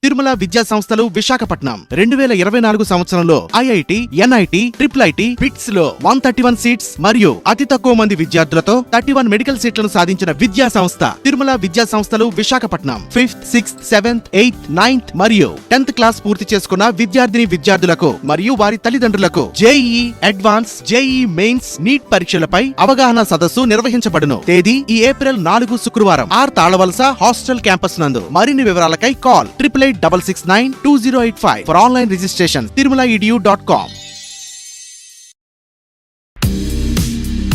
తిరుమల విద్యా సంస్థలు విశాఖపట్నం 2024 సంవత్సరంలో IIT, NIT, triple IT, bits లో 131 సీట్స్ మరియు అతి తక్కువ మంది విద్యార్థులతో 31 మెడికల్ సీట్లను సాధించిన విద్యా సంస్థ తిరుమల విద్యా సంస్థలు Visakhapatnam. 5th, 6th, 7th, 8th, 9th మరియు 10th క్లాస్ పూర్తి చేసుకున్న విద్యార్థులకు మరియు వారి తల్లిదండ్రులకు JEE advance, JEE mains, NEET పరీక్షలపై అవగాహన సదస్సు నిర్వహించబడును. తేదీ ఈ ఏప్రిల్ 4 శుక్రవారం తాళవలస హాస్టల్ క్యాంపస్ నందు. మరిన్ని వివరాలకై call 8866692085 for online registration. tirumalaedu.com.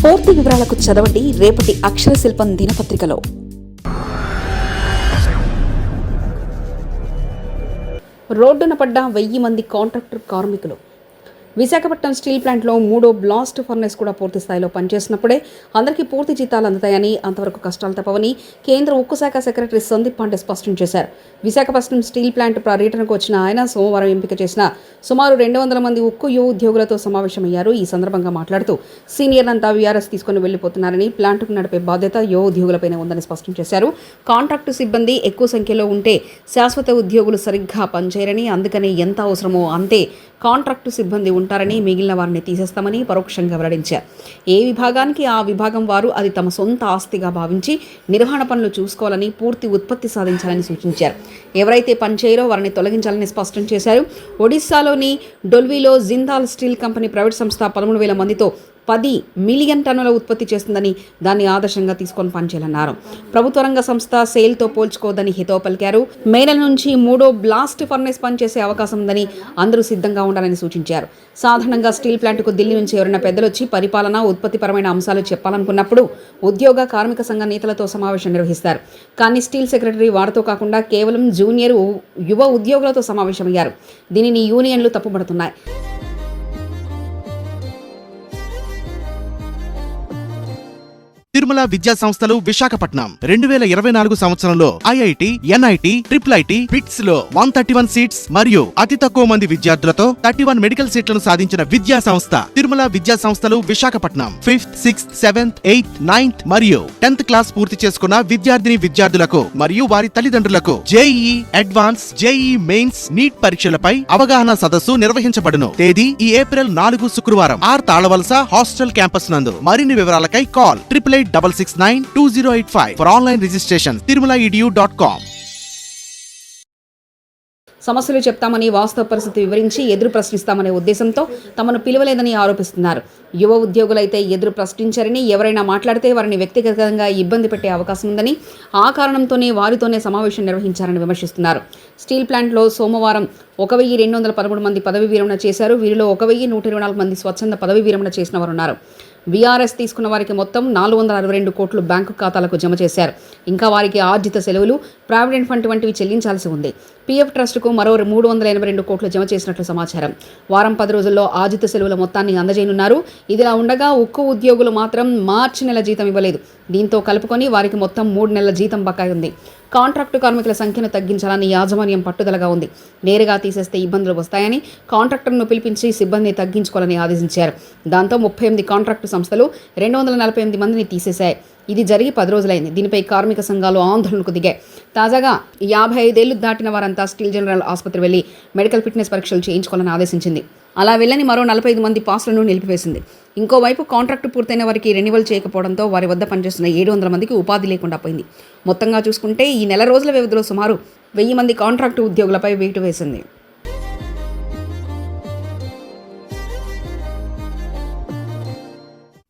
పూర్తి వివరాలకు చదవండి రేపటి అక్షర శిల్పం దినపత్రికలో. రోడ్డున పడ్డ 1000 మంది కాంట్రాక్టర్ కార్మికులు. విశాఖపట్నం స్టీల్ ప్లాంట్లో 3వ బ్లాస్ట్ ఫర్నెస్ కూడా పూర్తి స్థాయిలో పనిచేసినప్పుడే అందరికీ పూర్తి జీతాలు అందుతాయని, అంతవరకు కష్టాలు తప్పవని కేంద్ర ఉక్కు శాఖ సెక్రటరీ సందీప్ పాండే స్పష్టం చేశారు. విశాఖపట్నం స్టీల్ ప్లాంట్ పర్యటనకు వచ్చిన ఆయన సోమవారం ఎంపిక చేసిన సుమారు 200 మంది ఉక్కు యువ ఉద్యోగులతో సమావేశమయ్యారు. ఈ సందర్భంగా మాట్లాడుతూ సీనియర్లంతా వీఆర్ఎస్ తీసుకుని వెళ్లిపోతున్నారని, ప్లాంట్కు నడిపే బాధ్యత యువ ఉద్యోగులపైనే ఉందని స్పష్టం చేశారు. కాంట్రాక్టు సిబ్బంది ఎక్కువ సంఖ్యలో ఉంటే శాశ్వత ఉద్యోగులు సరిగ్గా పనిచేయరని, అందుకని ఎంత అవసరమో అంతే కాంట్రాక్టు సిబ్బంది ఉంటారని, మిగిలిన వారిని తీసేస్తామని పరోక్షంగా వెల్లడించారు. ఏ విభాగానికి ఆ విభాగం వారు అది తమ సొంత ఆస్తిగా భావించి నిర్వహణ పనులు చూసుకోవాలని, పూర్తి ఉత్పత్తి సాధించాలని సూచించారు. ఎవరైతే పనిచేయరో వారిని తొలగించాలని స్పష్టం చేశారు. ఒడిశాలోని డొల్వీలో జిందాల్ స్టీల్ కంపెనీ ప్రైవేట్ సంస్థ 13,000 మందితో 10 మిలియన్ టన్నుల ఉత్పత్తి చేస్తుందని, దాన్ని ఆదర్శంగా తీసుకొని పనిచేయాలన్నారు. ప్రభుత్వ రంగ సంస్థ సేల్తో పోల్చుకోవద్దని హితవు పలికారు. మే నెల నుంచి 3వ బ్లాస్ట్ ఫర్నెస్ పనిచేసే అవకాశం ఉందని, అందరూ సిద్ధంగా ఉండాలని సూచించారు. సాధారణంగా స్టీల్ ప్లాంట్కు ఢిల్లీ నుంచి ఎవరైనా పెద్దలు వచ్చి పరిపాలన, ఉత్పత్తిపరమైన అంశాలు చెప్పాలనుకున్నప్పుడు ఉద్యోగ కార్మిక సంఘ నేతలతో సమావేశం నిర్వహిస్తారు. కానీ స్టీల్ సెక్రటరీ వారితో కాకుండా కేవలం జూనియర్ యువ ఉద్యోగులతో సమావేశమయ్యారు. దీనిని యూనియన్లు తప్పుపడుతున్నాయి. తిరుమల విద్యా సంస్థలు విశాఖపట్నం 2024 సంవత్సరంలో IIT, NIT, triple IT, bits లో 131 సీట్స్ మరియు అతి తక్కువ మంది విద్యార్థులతో 31 మెడికల్ సీట్లను సాధించిన విద్యా సంస్థ తిరుమల విద్యా సంస్థలు Visakhapatnam. 5th, 6th, 7th, 8th, 9th మరియు 10th క్లాస్ పూర్తి చేసుకున్న విద్యార్థులకు మరియు వారి తల్లిదండ్రులకు JEE advance, JEE mains, NEET పరీక్షలపై అవగాహన సదస్సు నిర్వహించబడును. తేదీ ఈ ఏప్రిల్ 4 శుక్రవారం తాళవలస హాస్టల్ క్యాంపస్ నందు. మరిన్ని వివరాలకై call 8866692085 for online registration. tirumalaedu.com. సమస్యలు చెప్తామని, వాస్తవ పరిస్థితి వివరించి ఎదురు ప్రశ్నిస్తామనే ఉద్దేశంతో తమను పిలవలేదని ఆరోపిస్తున్నారు. యువ ఉద్యోగులైతే ఎదురు ప్రశ్నించారని, ఎవరైనా మాట్లాడితే వారిని వ్యక్తిగతంగా ఇబ్బంది పెట్టే అవకాశం ఉందని, ఆ కారణంతోనే వారితోనే సమావేశం నిర్వహించారని విమర్శిస్తున్నారు. స్టీల్ ప్లాంట్లో సోమవారం 1213 మంది పదవి విరమణ చేశారు. వీరిలో 1124 మంది స్వచ్ఛంద పదవి విరమణ చేసిన వారు ఉన్నారు. వీఆర్ఎస్ తీసుకున్న వారికి మొత్తం 462 కోట్లు బ్యాంకు ఖాతాలకు జమ చేశారు. ఇంకా వారికి ఆర్జిత సెలవులు, ప్రావిడెంట్ ఫండ్ వంటివి చెల్లించాల్సి ఉంది. పీఎఫ్ ట్రస్టుకు మరో 382 కోట్లు జమ చేసినట్లు సమాచారం. వారం 10 రోజుల్లో ఆర్జిత సెలవుల మొత్తాన్ని అందజేయనున్నారు. ఇదిలా ఉండగా ఉక్కు ఉద్యోగులు మాత్రం మార్చి నెల జీతం ఇవ్వలేదు. దీంతో కలుపుకొని వారికి మొత్తం 3 నెలల జీతం బకాయి ఉంది. కాంట్రాక్టు కార్మికుల సంఖ్యను తగ్గించాలని యాజమాన్యం పట్టుదలగా ఉంది. నేరుగా తీసేస్తే ఇబ్బందులు వస్తాయని కాంట్రాక్టర్ను పిలిపించి సిబ్బందిని తగ్గించుకోవాలని ఆదేశించారు. దాంతో 38 కాంట్రాక్టు సంస్థలు 248 మందిని తీసేశాయి. ఇది జరిగి 10 రోజులైంది. దీనిపై కార్మిక సంఘాలు ఆందోళనకు దిగాయి. తాజాగా 55 ఏళ్లు దాటిన వారంతా స్టీల్ జనరల్ ఆసుపత్రి వెళ్లి మెడికల్ ఫిట్నెస్ పరీక్షలు చేయించుకోవాలని ఆదేశించింది. అలా వెళ్ళని మరో 45 మంది పాస్లను నిలిపివేసింది. ఇంకోవైపు కాంట్రాక్టు పూర్తయిన వారికి రెన్యువల్ చేయకపోవడంతో వారి వద్ద పనిచేస్తున్న 700 మందికి ఉపాధి లేకుండా పోయింది. మొత్తంగా చూసుకుంటే ఈ నెల రోజుల వ్యవధిలో సుమారు 1000 మంది కాంట్రాక్టు ఉద్యోగులపై వేటు వేసింది.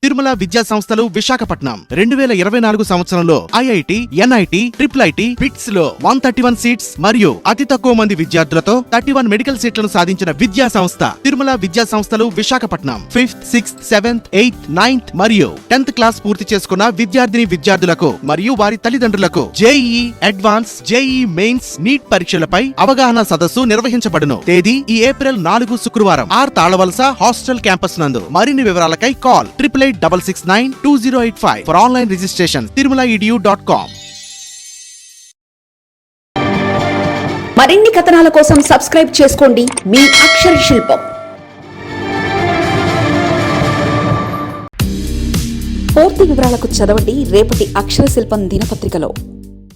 తిరుమల విద్యా సంస్థలు విశాఖపట్నం 2024 సంవత్సరంలో IIT, NIT, triple IT, bits లో 131 సీట్స్ మరియు అతి తక్కువ మంది విద్యార్థులతో 31 మెడికల్ సీట్లను సాధించిన విద్యా సంస్థ తిరుమల విద్యా సంస్థలు Visakhapatnam. 5th, 6th, 7th, 8th, 9th మరియు 10th క్లాస్ పూర్తి చేసుకున్న విద్యార్థులకు మరియు వారి తల్లిదండ్రులకు JEE advance, JEE mains, NEET పరీక్షలపై అవగాహన సదస్సు నిర్వహించబడును. తేదీ ఈ ఏప్రిల్ 4 శుక్రవారం తాళవలస హాస్టల్ క్యాంపస్ నందు. మరిన్ని వివరాలకై call 8866692085 for online registration. tirumalaedu.com. మరిన్ని కథనాల కోసం సబ్స్క్రైబ్ చేసుకోండి మీ అక్షర శిల్పం. పూర్తి వివరాలకు చదవండి రేపటి అక్షర శిల్పం దినపత్రికలో.